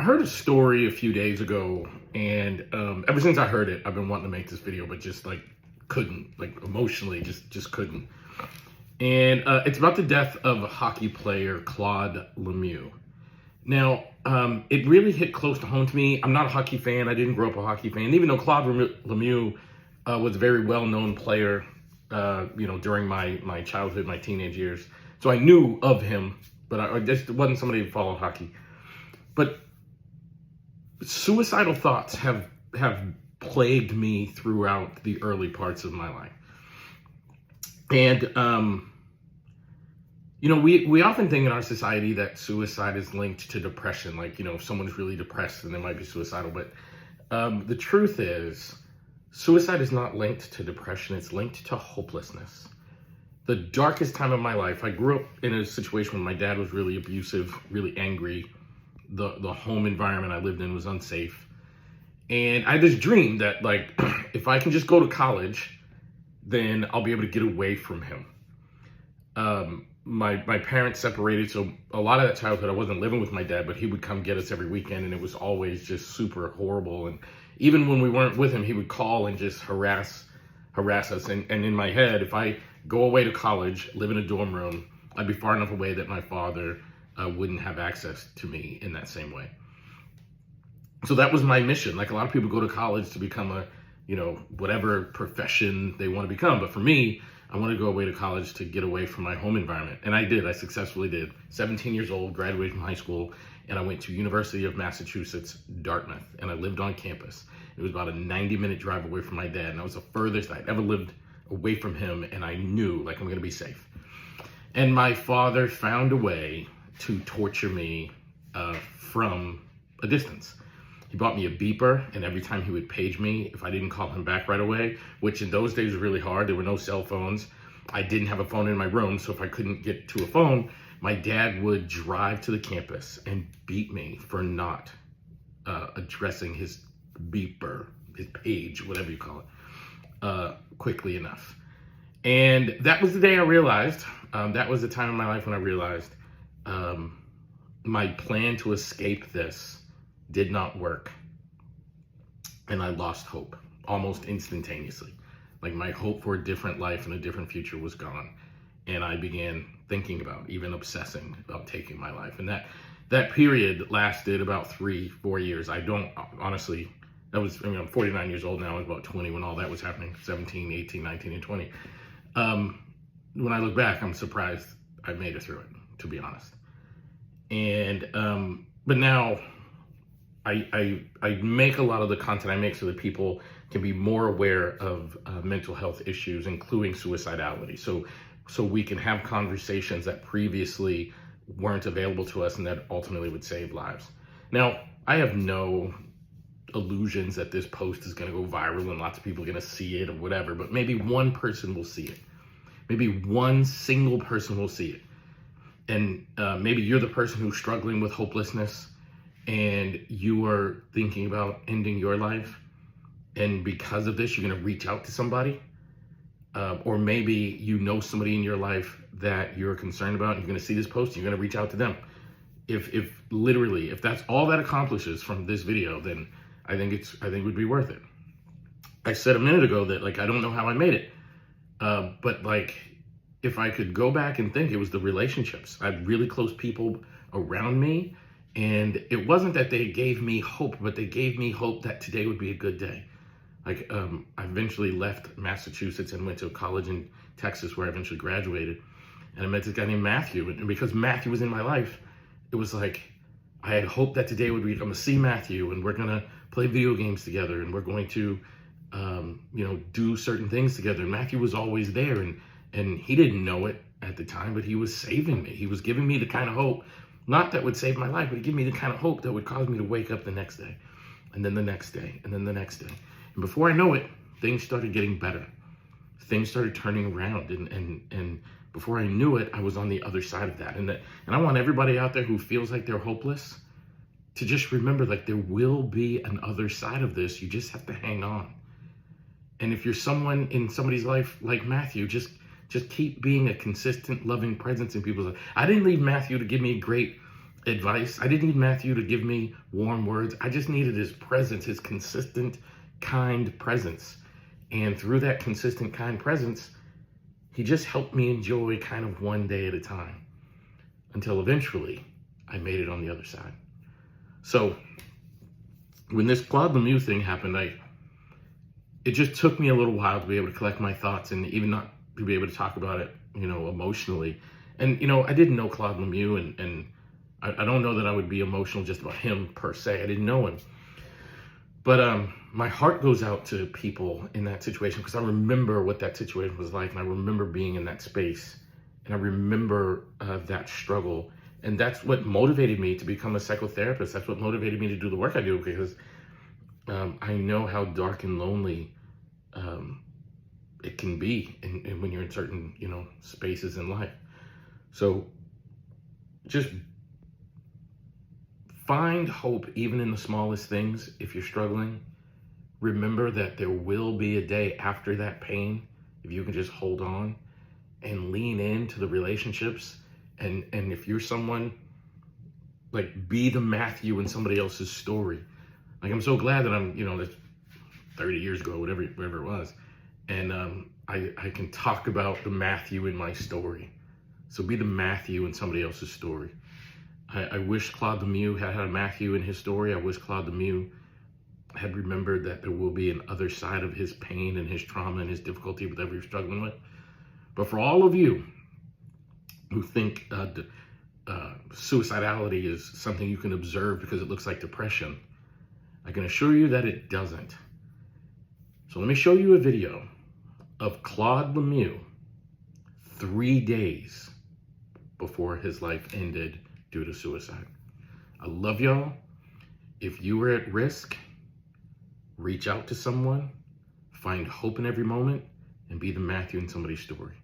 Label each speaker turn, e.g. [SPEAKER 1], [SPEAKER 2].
[SPEAKER 1] I heard a story a few days ago, and ever since I heard it, I've been wanting to make this video, but just like couldn't, like emotionally, just couldn't. And it's about the death of a hockey player, Claude Lemieux. Now, it really hit close to home to me. I'm not a hockey fan. I didn't grow up a hockey fan, even though Claude Lemieux was a very well-known player, during my childhood, my teenage years. So I knew of him, but I just wasn't somebody who followed hockey. But suicidal thoughts have plagued me throughout the early parts of my life. And, we often think in our society that suicide is linked to depression. Like, if someone's really depressed, then they might be suicidal. But the truth is, suicide is not linked to depression. It's linked to hopelessness. The darkest time of my life, I grew up in a situation where my dad was really abusive, really angry. The home environment I lived in was unsafe. And I had this dream that, like, if I can just go to college, then I'll be able to get away from him. My parents separated, so a lot of that childhood I wasn't living with my dad, but he would come get us every weekend, and it was always just super horrible. And even when we weren't with him, he would call and just harass us. And in my head, if I go away to college, live in a dorm room, I'd be far enough away that my father wouldn't have access to me in that same way. So that was my mission. Like, a lot of people go to college to become a, whatever profession they want to become. But for me, I wanted to go away to college to get away from my home environment. And I did. I successfully did. 17 years old, graduated from high school, and I went to University of Massachusetts, Dartmouth, and I lived on campus. It was about a 90-minute drive away from my dad, and that was the furthest I'd ever lived away from him, and I knew, like, I'm going to be safe. And my father found a way to torture me from a distance. He bought me a beeper, and every time he would page me, if I didn't call him back right away, which in those days was really hard, there were no cell phones. I didn't have a phone in my room, so if I couldn't get to a phone, my dad would drive to the campus and beat me for not addressing his beeper, his page, whatever you call it, quickly enough. And that was the day I realized, that was the time in my life when I realized my plan to escape this did not work. And I lost hope almost instantaneously. Like, my hope for a different life and a different future was gone. And I began thinking about, even obsessing about taking my life. And that period lasted about 3-4 years. I don't, honestly, I'm 49 years old now. I was about 20 when all that was happening, 17, 18, 19, and 20. When I look back, I'm surprised I made it through it, to be honest. And, but now, I make a lot of the content I make so that people can be more aware of mental health issues, including suicidality. So we can have conversations that previously weren't available to us and that ultimately would save lives. Now, I have no illusions that this post is going to go viral and lots of people are going to see it or whatever, but maybe one person will see it. Maybe one single person will see it. And maybe you're the person who's struggling with hopelessness, and you are thinking about ending your life, and because of this, you're going to reach out to somebody, or maybe you know somebody in your life that you're concerned about, and you're going to see this post, and you're going to reach out to them. If that's all that accomplishes from this video, then I think it would be worth it. I said a minute ago that, like, I don't know how I made it, but, like, if I could go back and think, it was the relationships. I had really close people around me. And it wasn't that they gave me hope, but they gave me hope that today would be a good day. Like, I eventually left Massachusetts and went to a college in Texas where I eventually graduated. And I met this guy named Matthew. And because Matthew was in my life, it was like, I had hope that today would be, I'm going to see Matthew and we're going to play video games together and we're going to, do certain things together. And Matthew was always there. And he didn't know it at the time, but he was saving me. He was giving me the kind of hope, not that would save my life, but it'd give me the kind of hope that would cause me to wake up the next day, and then the next day, and then the next day. And before I know it, things started getting better. Things started turning around, and before I knew it, I was on the other side of that. And I want everybody out there who feels like they're hopeless to just remember, like, there will be an other side of this. You just have to hang on. And if you're someone in somebody's life like Matthew, just keep being a consistent, loving presence in people's life. I didn't leave Matthew to give me great advice. I didn't need Matthew to give me warm words. I just needed his presence, his consistent, kind presence. And through that consistent, kind presence, he just helped me enjoy kind of one day at a time until eventually I made it on the other side. So when this Claude Lemieux thing happened, it just took me a little while to be able to collect my thoughts and even not to be able to talk about it, emotionally. And, I didn't know Claude Lemieux, and I don't know that I would be emotional just about him per se. I didn't know him. But my heart goes out to people in that situation because I remember what that situation was like, and I remember being in that space, and I remember that struggle. And that's what motivated me to become a psychotherapist. That's what motivated me to do the work I do, because I know how dark and lonely it can be when you're in certain, spaces in life. So just find hope even in the smallest things. If you're struggling, remember that there will be a day after that pain if you can just hold on and lean into the relationships. And if you're someone, like, be the Matthew in somebody else's story. Like, I'm so glad that I'm, that's 30 years ago, whatever it was. And I can talk about the Matthew in my story. So be the Matthew in somebody else's story. I wish Claude Lemieux had a Matthew in his story. I wish Claude Lemieux had remembered that there will be an other side of his pain and his trauma and his difficulty, whatever you're struggling with. But for all of you who think suicidality is something you can observe because it looks like depression, I can assure you that it doesn't. So let me show you a video of Claude Lemieux 3 days before his life ended due to suicide. I love y'all. If you are at risk, reach out to someone, find hope in every moment, and be the Matthew in somebody's story.